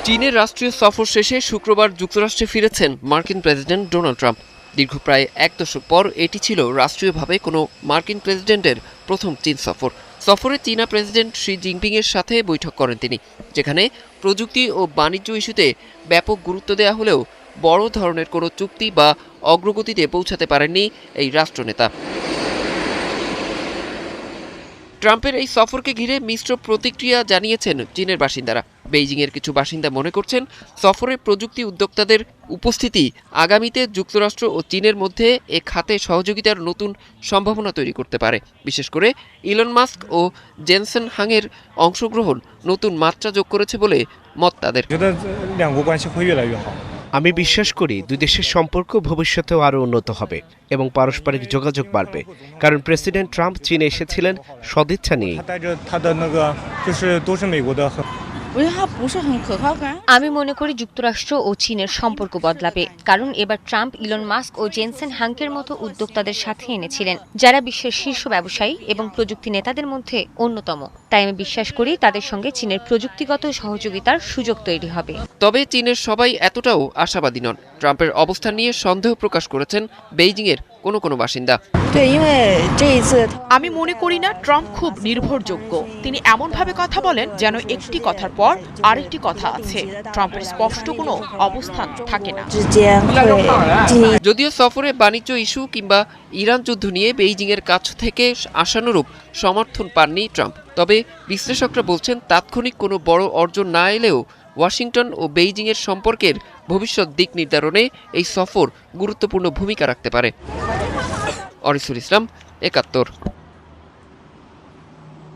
চীনের রাষ্ট্রীয় সফর শেষে শুক্রবার যুক্তরাষ্ট্রে ফিরেছেন মার্কিন প্রেসিডেন্ট ডোনাল্ড ট্রাম্প। দীর্ঘ প্রায় এক দশক পর এটি ছিল রাষ্ট্রীয়ভাবে কোনো মার্কিন প্রেসিডেন্টের প্রথম চীন সফর। সফরে চীনা প্রেসিডেন্ট শি জিনপিংয়ের সাথে বৈঠক করেন তিনি, যেখানে প্রযুক্তি ও বাণিজ্য ইস্যুতে ব্যাপক গুরুত্ব দেওয়া হলেও বড় ধরনের কোনো চুক্তি বা অগ্রগতিতে পৌঁছাতে পারেননি এই রাষ্ট্রনেতা। ট্রাম্পের এই সফরকে ঘিরে মিশ্র প্রতিক্রিয়া জানিয়েছেন চীনের বাসিন্দারা। বেইজিংয়ের কিছু বাসিন্দা মনে করছেন, সফরে প্রযুক্তি উদ্যোক্তাদের উপস্থিতি আগামীতে যুক্তরাষ্ট্র ও চীনের মধ্যে এ খাতে সহযোগিতার নতুন সম্ভাবনা তৈরি করতে পারে। বিশেষ করে ইলন মাস্ক ও জেনসেন হাংয়ের অংশগ্রহণ নতুন মাত্রা যোগ করেছে বলে মত তাদের। আমি বিশ্বাস করি দুই দেশের সম্পর্ক ভবিষ্যতেও আরও উন্নত হবে এবং পারস্পরিক যোগাযোগ বাড়বে, কারণ প্রেসিডেন্ট ট্রাম্প চীনে এসেছিলেন সদিচ্ছা নিয়ে। আমি মনে করি যুক্তরাষ্ট্র ও চীনের সম্পর্ক বদলাবে, কারণ এবার ট্রাম্প ইলন মাস্ক ও জেনসেন হাংকের মতো উদ্যোক্তাদের সাথে এনেছিলেন, যারা বিশ্বের শীর্ষ ব্যবসায়ী এবং প্রযুক্তি নেতাদের মধ্যে অন্যতম। তাই আমি বিশ্বাস করি তাদের সঙ্গে চীনের প্রযুক্তিগত সহযোগিতার সুযোগ তৈরি হবে। তবে চীনের সবাই এতটাও আশাবাদী নন। ট্রাম্পের অবস্থান নিয়ে সন্দেহ প্রকাশ করেছেন বেইজিংয়ের কোনো বাসিন্দা। আমি মনে করি না ট্রাম্প খুব নির্ভরযোগ্য। তিনি এমনভাবে কথা বলেন যেন একটি কথার পর আরেকটি কথা আছে। ট্রাম্পের স্পষ্ট কোনো অবস্থান থাকে না। যদিও সফরে বাণিজ্য ইস্যু কিংবা ইরান যুদ্ধ নিয়ে বেইজিংয়ের কাছ থেকে আশানুরূপ সমর্থন পাননি ট্রাম্প, তবে বিশ্লেষকরা বলছেন তাৎক্ষণিক কোনো বড় অর্জন না এলেও ওয়াশিংটন ও বেইজিংয়ের সম্পর্কের ভবিষ্যৎ দিক নির্ধারণে এই সফর গুরুত্বপূর্ণ ভূমিকা রাখতে পারে। অরিসুল ইসলাম, ৭১।